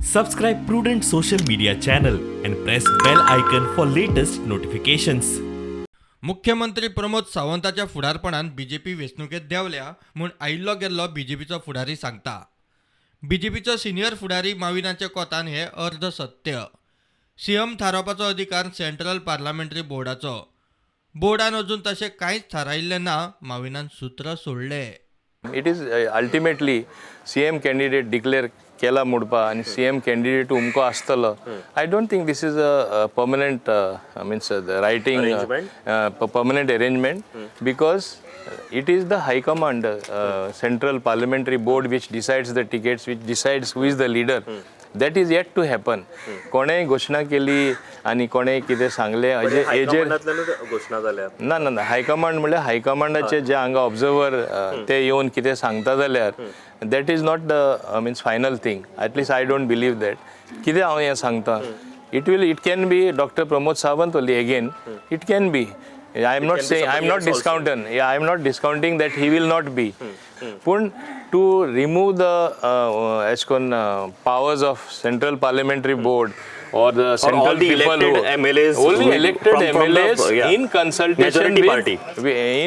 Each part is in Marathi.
Subscribe Prudent social media channel and press bell icon for latest notifications. मुख्यमंत्री प्रमोद सावंताच्या फुडारपणान बीजेपी वेंचणुकेत देंवल्या म्हूण आयिल्लो गेल्लो बीजेपीचो फुडारी सांगता. बीजेपीचो सिनियर फुडारी माविनाच्या कोतान हें अर्ध सत्य. सीएम थारावपाचो अधिकार सेंट्रल पार्लमेंटरी बोर्डाचो. बोर्डान अजून तशें कांयच थारायिल्लें ना. माविनान सूत्र सोडलें. It is ultimately CM candidate declare केला मुडपा आणि CM candidate उमको आसतलो. I don't think this is a permanent means the writing permanent arrangement because it is the high command central parliamentary board which decides the tickets, which decides who is the leader. That is yet to happen. कोणे घोषणा केली आणि कोणे कितें सांगले हेजेर घोषणा जाल्या ना ना ना हायकमांड म्हणल्यार हायकमांडाचे जे हांगा ऑब्जर्वर ते येवन कितें सांगता जाल्यार that is not the means final thing. At least I don't believe that. कितें हांव हें सांगता it can be doctor Pramod Sawant only again. It can be. I am not saying, I am not discounting. Yeah, I am not discounting that he will not be. But to remove the powers of Central Parliamentary Board or the central all the people elected MLAs, only elected from MLAs the, in consultation majority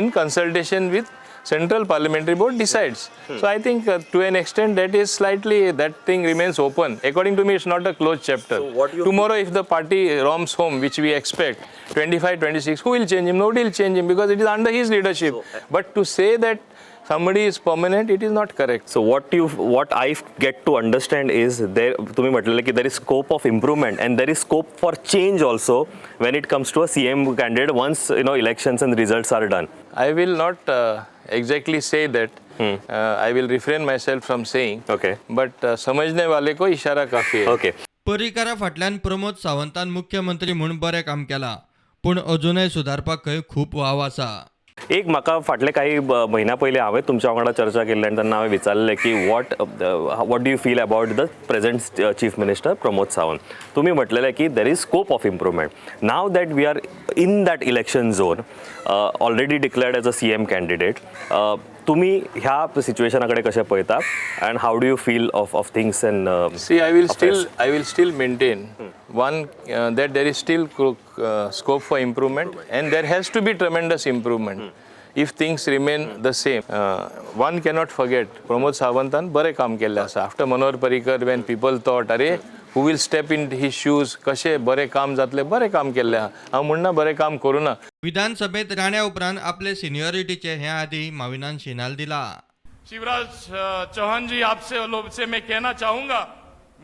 in consultation with Central Parliamentary Board decides. So I think to an extent that thing remains open. According to me, it's not a closed chapter. So what you Tomorrow, if the party roams home, which we expect, 25, 26, who will change him? Nobody will change him because it is under his leadership. But to say that somebody is permanent, it is not correct. So what I get to understand is there तुम्ही म्हटलेलं की there is scope of improvement and there is scope for change also when it comes to a CM candidate once elections and results are done. I will not exactly say that. I will refrain myself from saying. Okay. But समझने वाले को इशारा काफी है. Okay. परिकारा फाटल्यान प्रमोद सावंतान मुख्यमंत्री म्हणून बरें काम केलां पूण अजूनय सुदारपाक खंय खूब वाव आसा. एक म्हाका फाटले काही महिन्या पयलीं हांवें तुमच्या वांगडा चर्चा केल्ली आनी तेन्ना हांवें विचारलें की what do you feel about the present chief minister Pramod Sawant. तुमी म्हटलेलें की there is scope of improvement. Now that we are in that election zone already declared as a CM candidate. तुम्ही ह्या सिच्युएशना कडेन कशें पळयता and how do you feel of things and See, I will still maintain one that there is still scope for improvement, and there has to be tremendous improvement if things remain the same. One cannot forget Pramod Sawantan बरे काम केले आसा. After Manohar Parrikar, when people thought, अरे who will step in his shoes, कशे बरे काम जातले, बरे काम केले आहा. हांव म्हणना बरे काम करूं ना. विधानसभेत राण्या उपरांत आपले सिनियरिटीचे हे आधी माविनान शिनाल दिला. शिवराज चौहान जी आपसे मैं कहना चाहूंगा,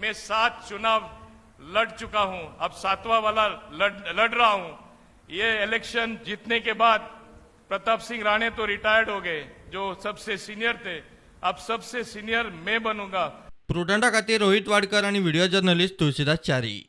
मैं 7 चुनाव लड़ चुका हूं, अब 7वां वाला लड़ रहा हूं. ये इलेक्शन जीतने के बाद प्रताप सिंह राणे तो रिटायर्ड हो गए, जो सबसे सीनियर थे. अब सबसे सीनियर मैं बनूंगा. प्रुडंटा खातीर रोहित वाडकर आणि व्हिडिओ जर्नलिस्ट तुळशीदास चारी.